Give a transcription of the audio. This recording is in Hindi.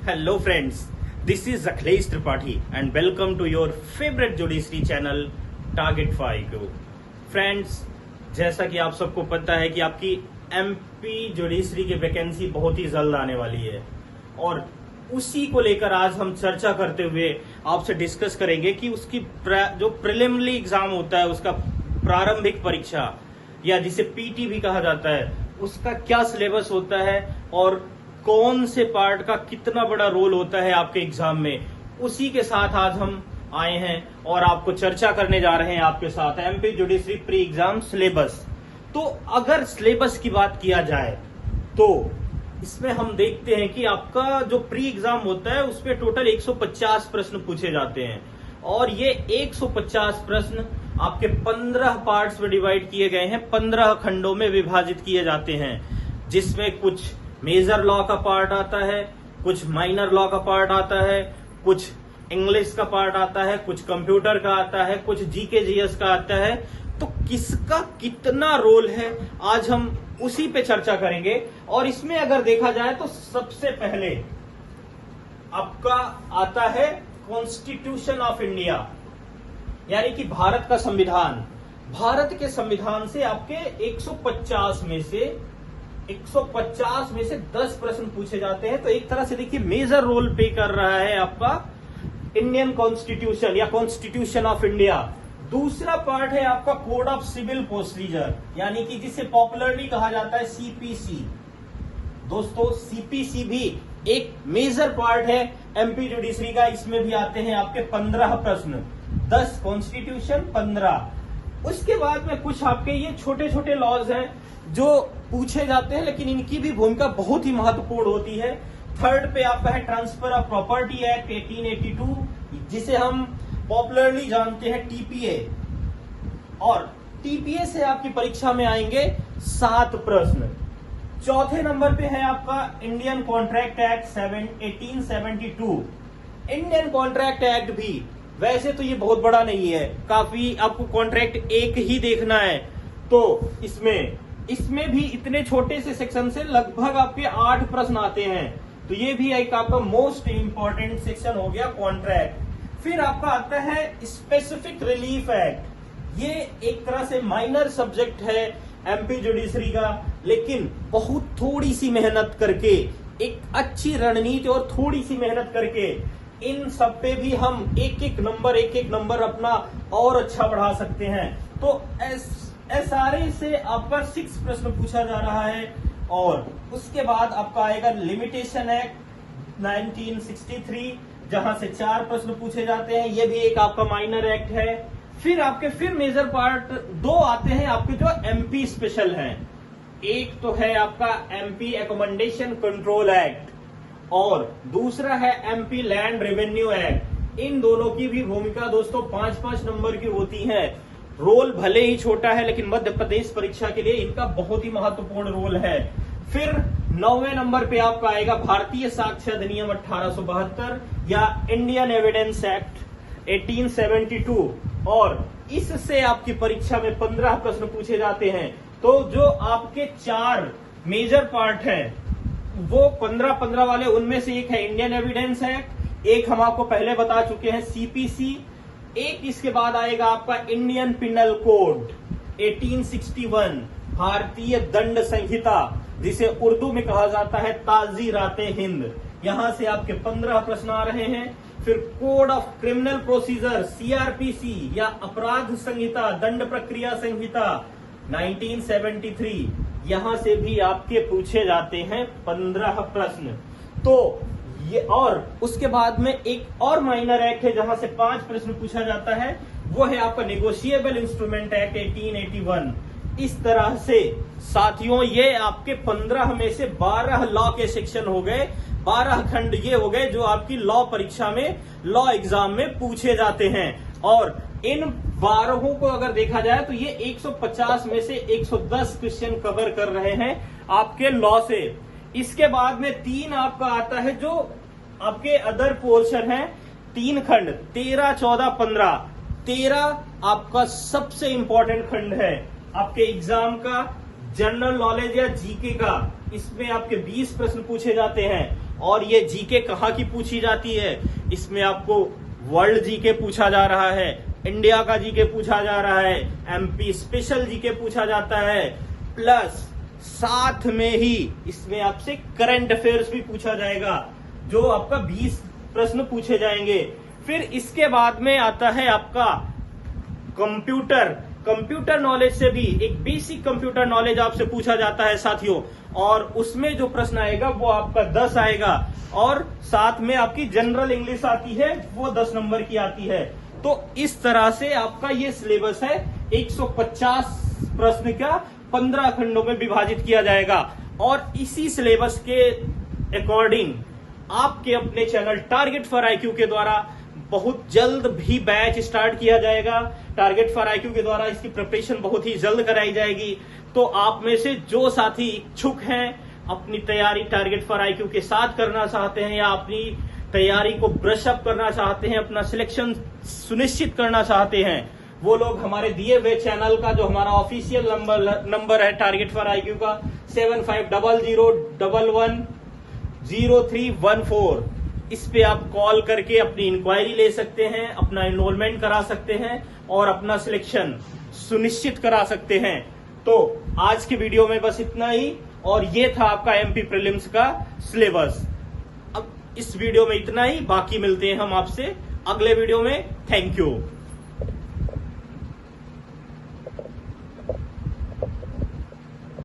Hello friends, this is Akhilesh Tripathi and welcome to your favorite जोड़ीश्री चैनल टारगेट 5 को। फ्रेंड्स, जैसा कि आप सबको पता है कि आपकी एमपी जोड़ीश्री की वैकेंसी बहुत ही जल्द आने वाली है और उसी को लेकर आज हम चर्चा करते हुए आपसे डिस्कस करेंगे कि उसकी जो प्रिलिमिनरी एग्जाम होता है, उसका प्रारंभिक परीक्षा या जिसे पीटी भी कहा जाता है, उसका क्या सिलेबस होता है और कौन से पार्ट का कितना बड़ा रोल होता है आपके एग्जाम में। उसी के साथ आज हम आए हैं और आपको चर्चा करने जा रहे हैं आपके साथ MP judiciary pre exam syllabus. तो अगर सिलेबस की बात किया जाए तो इसमें हम देखते हैं कि आपका जो प्री एग्जाम होता है उसमें टोटल 150 प्रश्न पूछे जाते हैं और ये 150 प्रश्न आपके 15 पार्ट्स में डिवाइड किए गए हैं, 15 खंडों में विभाजित किए जाते हैं, जिसमें कुछ मेजर लॉ का पार्ट आता है, कुछ माइनर लॉ का पार्ट आता है, कुछ इंग्लिश का पार्ट आता है, कुछ कंप्यूटर का आता है, कुछ जीके जीएस का आता है। तो किसका कितना रोल है आज हम उसी पे चर्चा करेंगे। और इसमें अगर देखा जाए तो सबसे पहले आपका आता है कॉन्स्टिट्यूशन ऑफ इंडिया, यानी कि भारत का संविधान। भारत के संविधान से आपके 150 में से 10 प्रश्न पूछे जाते हैं। तो एक तरह से देखिए मेजर रोल पे कर रहा है आपका इंडियन कॉन्स्टिट्यूशन या कॉन्स्टिट्यूशन ऑफ इंडिया। दूसरा पार्ट है आपका कोड ऑफ सिविल प्रोसीजर, यानी कि जिसे पॉपुलरली कहा जाता है सीपीसी। दोस्तों, सीपीसी भी एक मेजर पार्ट है एमपी जुडिशरी का। इसमें भी आते हैं आपके 15 प्रश्न, 10 कॉन्स्टिट्यूशन, 15। उसके बाद में कुछ आपके ये छोटे छोटे लॉज हैं जो पूछे जाते हैं, लेकिन इनकी भी भूमिका बहुत ही महत्वपूर्ण होती है। थर्ड पे आपका है ट्रांसफर ऑफ प्रॉपर्टी एक्ट 1882, जिसे हम पॉपुलरली जानते हैं टीपीए। और टीपीए से आपकी परीक्षा में आएंगे 7 प्रश्न। चौथे नंबर पे है आपका Indian contract act 1872। Indian contract act भी वैसे तो ये बहुत बड़ा नहीं है, काफी आपको कॉन्ट्रैक्ट एक ही देखना है। तो इसमें भी इतने छोटे से सेक्शन से लगभग आपके 8 प्रश्न आते हैं। तो ये भी एक आपका मोस्ट इंपॉर्टेंट सेक्शन हो गया कॉन्ट्रैक्ट। फिर आपका आता है स्पेसिफिक रिलीफ एक्ट। ये एक तरह से माइनर सब्जेक्ट है एमपी जुडिशरी का, लेकिन बहुत थोड़ी सी मेहनत करके, एक अच्छी रणनीति और थोड़ी सी मेहनत करके इन सब पे भी हम एक एक नंबर अपना और अच्छा बढ़ा सकते हैं। तो एसआरए से आपका 6 प्रश्न पूछा जा रहा है। और उसके बाद आपका आएगा लिमिटेशन एक्ट 1963, जहां से 4 प्रश्न पूछे जाते हैं। ये भी एक आपका माइनर एक्ट है। फिर मेजर पार्ट 2 आते हैं आपके जो एमपी स्पेशल हैं। एक तो है आपका एमपी एकोमोडेशन कंट्रोल एक्ट और दूसरा है एमपी लैंड रेवेन्यू एक्ट। इन दोनों की भी भूमिका दोस्तों 5-5 नंबर की होती है। रोल भले ही छोटा है, लेकिन मध्य प्रदेश परीक्षा के लिए इनका बहुत ही महत्वपूर्ण रोल है। फिर 9वें नंबर पे आपका आएगा भारतीय साक्ष्य अधिनियम 1872 या इंडियन एविडेंस एक्ट 1872, और इससे आपकी परीक्षा में 15 प्रश्न पूछे जाते हैं। तो जो आपके 4 मेजर पार्ट हैं वो 15-15 वाले, उनमें से एक है इंडियन एविडेंस एक्ट, एक हम आपको पहले बता चुके हैं सीपीसी, एक इसके बाद आएगा आपका इंडियन पिनल कोड 1861, भारतीय दंड संहिता, जिसे उर्दू में कहा जाता है ताजीराते हिंद। यहां से आपके 15 प्रश्न आ रहे हैं। फिर code of criminal procedure CrPC या अपराध संहिता, दंड प्रक्रिया संहिता 1973, यहां से भी आपके पूछे जाते हैं 15 प्रश्न। तो ये, और उसके बाद में एक और माइनर एक्ट है जहां से 5 प्रश्न पूछा जाता है, वो है आपका नेगोशिएबल इंस्ट्रूमेंट एक्ट 1881। इस तरह से साथियों ये आपके 15 में से 12 लॉ के सेक्शन हो गए, 12 खंड ये हो गए जो आपकी लॉ परीक्षा में, लॉ एग्जाम में पूछे जाते हैं। और इन 12 को अगर देखा जाए तो ये 150 में से 110 क्वेश्चन कवर कर रहे हैं आपके लॉ से। इसके बाद में 3 आपका आता है जो आपके अदर पोर्शन है, 3 खंड 13, 14, 15। 13 आपका सबसे इंपॉर्टेंट खंड है आपके एग्जाम का, जनरल नॉलेज या जीके का। इसमें आपके 20 प्रश्न पूछे जाते हैं। और ये जीके कहाँ की पूछी जाती है, इसमें आपको वर्ल्ड जीके पूछा जा रहा है, इंडिया का जीके पूछा जा रहा है, एमपी स्पेशल जीके पूछा जाता है, प्लस साथ में ही इसमें आपसे करंट अफेयर्स भी पूछा जाएगा, जो आपका 20 प्रश्न पूछे जाएंगे। फिर इसके बाद में आता है आपका कंप्यूटर नॉलेज से भी एक बेसिक कंप्यूटर नॉलेज आपसे पूछा जाता है साथियों, और उसमें जो प्रश्न आएगा वो आपका 10 आएगा, और साथ में आपकी जनरल इंग्लिश आती है वो 10 नंबर की आती है। तो इस तरह से आपका ये सिलेबस है, 150 प्रश्न का 15 खंडों में विभाजित किया जाएगा। और इसी सिलेबस के अकॉर्डिंग आपके अपने चैनल टारगेट फॉर आईक्यू के द्वारा बहुत जल्द भी बैच स्टार्ट किया जाएगा। टारगेट फॉर आईक्यू के द्वारा इसकी प्रिपरेशन बहुत ही जल्द कराई जाएगी। तो आप में से जो साथी इच्छुक हैं, अपनी तैयारी टारगेट फॉर आईक्यू के साथ करना चाहते हैं, या अपनी तैयारी को ब्रश अप करना चाहते हैं, अपना सिलेक्शन सुनिश्चित करना चाहते हैं, वो लोग हमारे दिए हुए चैनल का जो हमारा ऑफिशियल नंबर है टारगेट फॉर आईक्यू का 7500110314, इस पे आप कॉल करके अपनी इंक्वायरी ले सकते हैं, अपना एनरोलमेंट करा सकते हैं और अपना सिलेक्शन सुनिश्चित करा सकते हैं। तो आज की वीडियो में बस इतना ही, और ये था आपका एमपी प्रीलिम्स का सिलेबस। अब इस वीडियो में इतना ही, बाकी मिलते हैं हम आपसे अगले वीडियो में। Thank you.